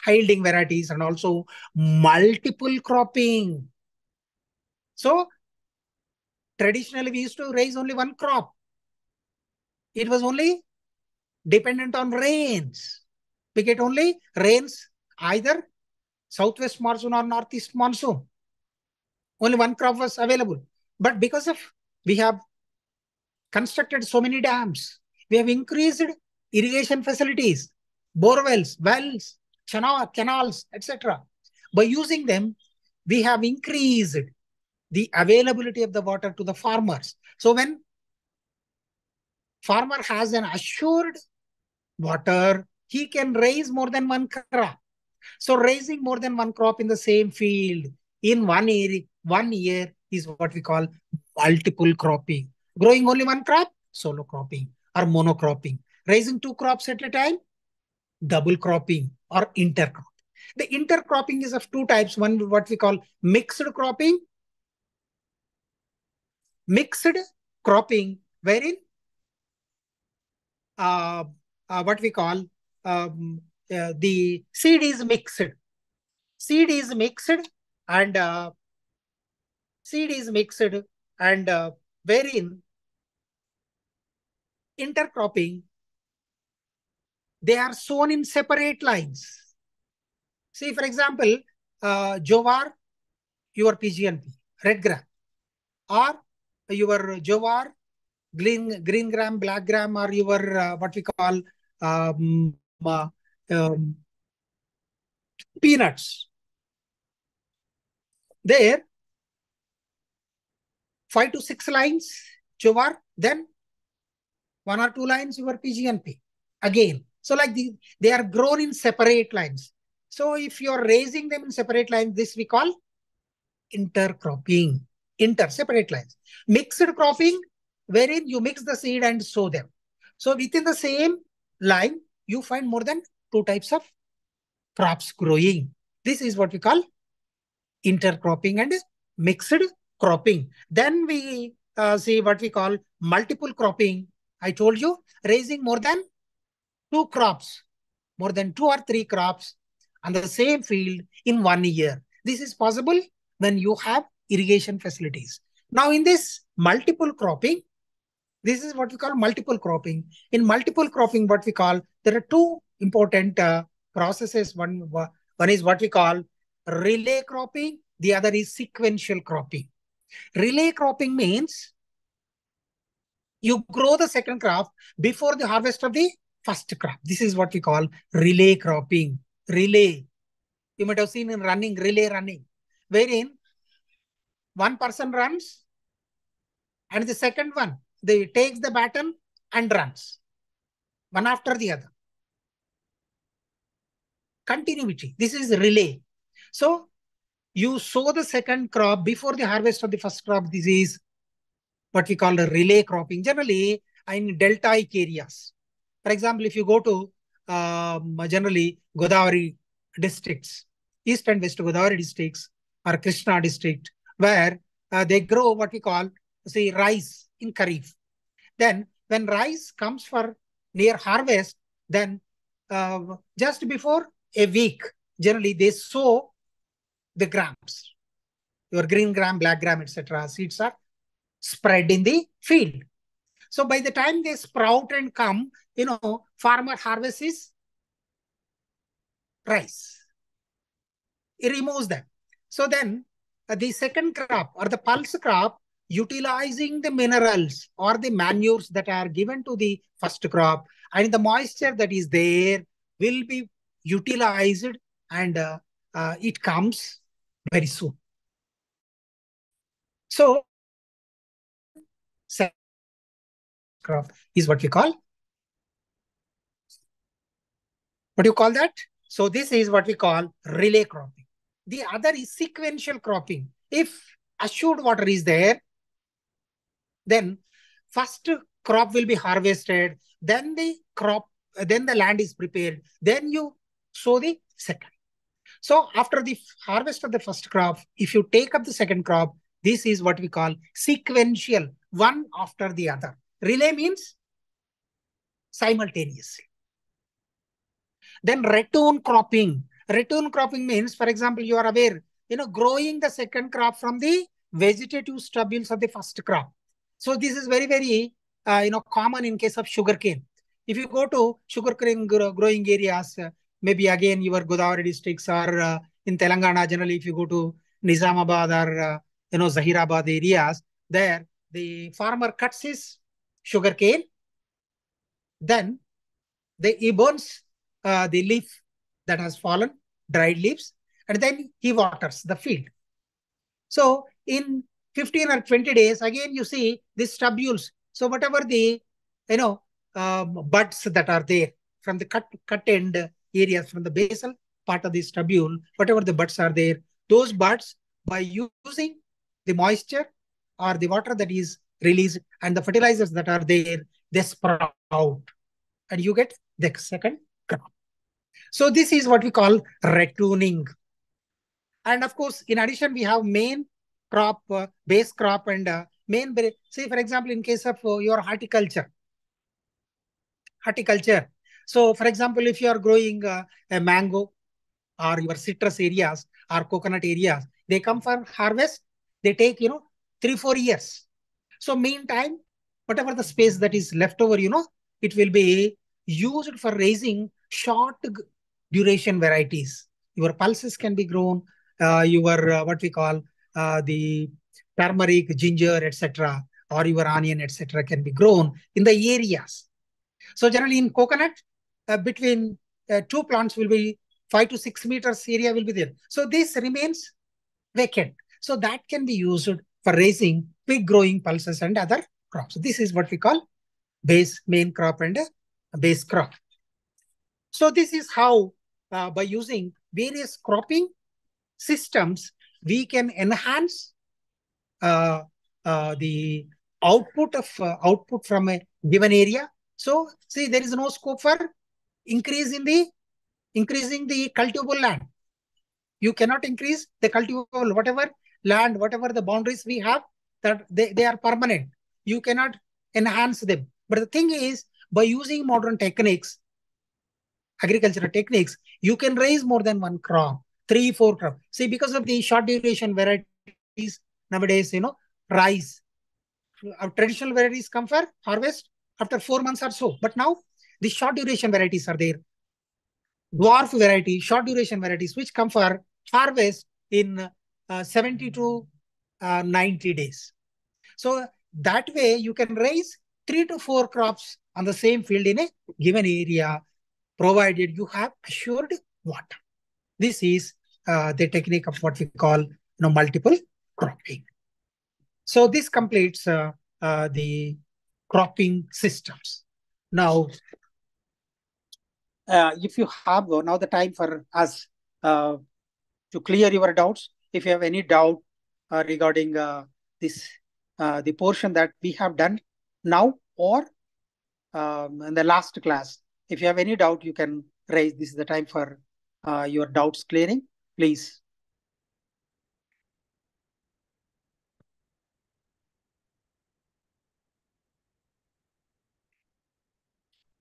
high yielding varieties and also multiple cropping. So traditionally we used to raise only one crop. It was only dependent on rains. We get only rains either southwest monsoon or northeast monsoon. Only one crop was available. But because of we have constructed so many dams, we have increased irrigation facilities, borewells, wells, canals, etc. By using them, we have increased the availability of the water to the farmers. So when farmer has an assured water, he can raise more than one crop. So raising more than one crop in the same field in one area, 1 year is what we call multiple cropping. Growing only one crop, solo cropping or monocropping. Raising two crops at a time, double cropping or intercropping. The intercropping is of two types. One, what we call mixed cropping, wherein uh, what we call the seed is mixed. Seed is mixed and seed is mixed and wherein intercropping, they are sown in separate lines. See, for example, jowar, your PGNP, red gram, or your jowar, green gram, black gram, or your what we call um, uh, um, peanuts. There, 5 to 6 lines, jowar, then 1 or 2 lines, your PGNP. Again, so like they are grown in separate lines. So if you're raising them in separate lines, this we call intercropping. Separate lines. Mixed cropping, wherein you mix the seed and sow them. So within the same line, you find more than 2 types of crops growing. This is what we call intercropping and mixed cropping. Then we see what we call multiple cropping. I told you, raising more than 2 crops, more than 2 or 3 crops on the same field in 1 year. This is possible when you have irrigation facilities. Now in this multiple cropping, this is what we call multiple cropping. In multiple cropping, what we call, there are two important processes. One is what we call relay cropping. The other is sequential cropping. Relay cropping means you grow the second crop before the harvest of the first crop. This is what we call relay cropping. Relay. You might have seen in running, relay running, wherein one person runs and the second one, they takes the baton and runs, one after the other. Continuity. This is relay. So you sow the second crop before the harvest of the first crop. This is what we call a relay cropping. Generally, in deltaic areas. For example, if you go to generally Godavari districts, East and West Godavari districts or Krishna district, where they grow what we call, say, rice in Kharif. Then when rice comes for near harvest, then just before a week, generally they sow the grams, your green gram, black gram, etc. Seeds are spread in the field. So by the time they sprout and come, farmer harvests his rice. He removes them. So then the second crop or the pulse crop, utilizing the minerals or the manures that are given to the first crop and the moisture that is there will be utilized and it comes very soon. So second crop is what we call, what do you call that? So this is what we call relay cropping. The other is sequential cropping. If assured water is there, then first crop will be harvested, then the land is prepared, then you sow the second. So after the harvest of the first crop, if you take up the second crop, this is what we call sequential, one after the other. Relay means simultaneously. Then ratoon cropping. Ratoon cropping means, for example, you are aware, growing the second crop from the vegetative stubbles of the first crop. So this is very, very, common in case of sugarcane. If you go to sugarcane growing areas, maybe again your Godavari districts, or in Telangana, generally if you go to Nizamabad or Zahirabad areas, there the farmer cuts his sugarcane, then he burns the leaf that has fallen, dried leaves, and then he waters the field. So in 15 or 20 days, again you see these tubules. So whatever the buds that are there from the cut end areas, from the basal part of this tubule, whatever the buds are there, those buds, by using the moisture or the water that is released and the fertilizers that are there, they sprout, and you get the second crop. So this is what we call ratooning. And of course, in addition, we have main crop, base crop, and main. Say, for example, in case of your horticulture. So, for example, if you are growing a mango or your citrus areas or coconut areas, they come for harvest. They take 3-4 years. So, meantime, whatever the space that is left over, it will be used for raising short duration varieties. Your pulses can be grown, your what we call the turmeric, ginger, etc., or your onion, etc., can be grown in the areas. So generally in coconut, between two plants will be 5 to 6 meters area will be there. So this remains vacant. So that can be used for raising quick growing pulses and other crops. This is what we call base, main crop, and base crop. So this is how by using various cropping systems, we can enhance the output from a given area. So see, there is no scope for increasing the cultivable land. You cannot increase the cultivable, whatever land, whatever the boundaries we have, that they are permanent. You cannot enhance them. But the thing is, by using modern techniques, agricultural techniques, you can raise more than one crop, 3-4 crops. See, because of the short duration varieties nowadays, rice, our traditional varieties come for harvest after 4 months or so. But now the short duration varieties are there. Dwarf variety, short duration varieties, which come for harvest in 70 to 90 days. So that way you can raise 3 to 4 crops on the same field in a given area, provided you have assured water. This is the technique of what we call multiple cropping. So this completes the cropping systems. Now, if you have now the time for us to clear your doubts. If you have any doubt regarding this, the portion that we have done now or in the last class, if you have any doubt, you can raise. This is the time for your doubts clearing, please.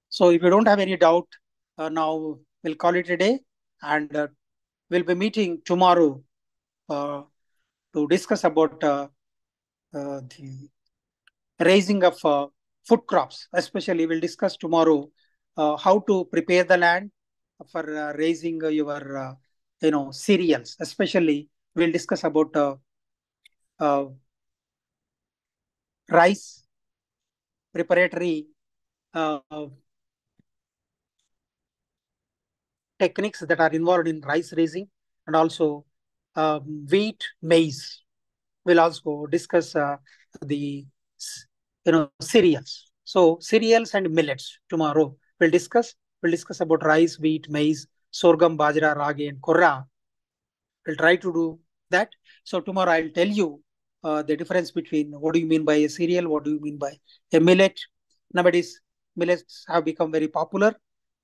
So if you don't have any doubt, now we'll call it a day, and we'll be meeting tomorrow to discuss about the raising of food crops. Especially, we'll discuss tomorrow how to prepare the land for raising your cereals. Especially, we'll discuss about rice preparatory uh, techniques that are involved in rice raising, and also wheat, maize. We'll also discuss the cereals. So cereals and millets tomorrow we'll discuss. We'll discuss about rice, wheat, maize, sorghum, bajra, ragi, and korra. I'll try to do that. So tomorrow I'll tell you the difference between what do you mean by a cereal, what do you mean by a millet. Nowadays, millets have become very popular.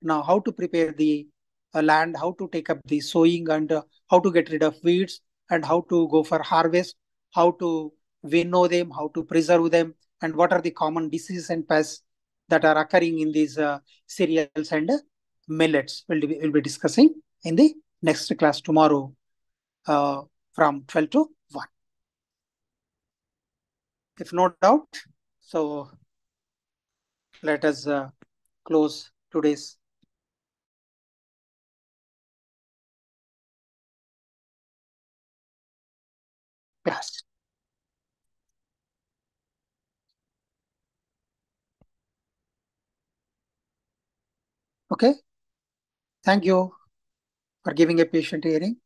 Now, how to prepare the land, how to take up the sowing, and how to get rid of weeds, and how to go for harvest, how to winnow them, how to preserve them, and what are the common diseases and pests that are occurring in these cereals and millets. We'll be discussing in the next class tomorrow uh, from 12 to 1. If no doubt, so let us close today's class. Okay. Thank you for giving a patient hearing.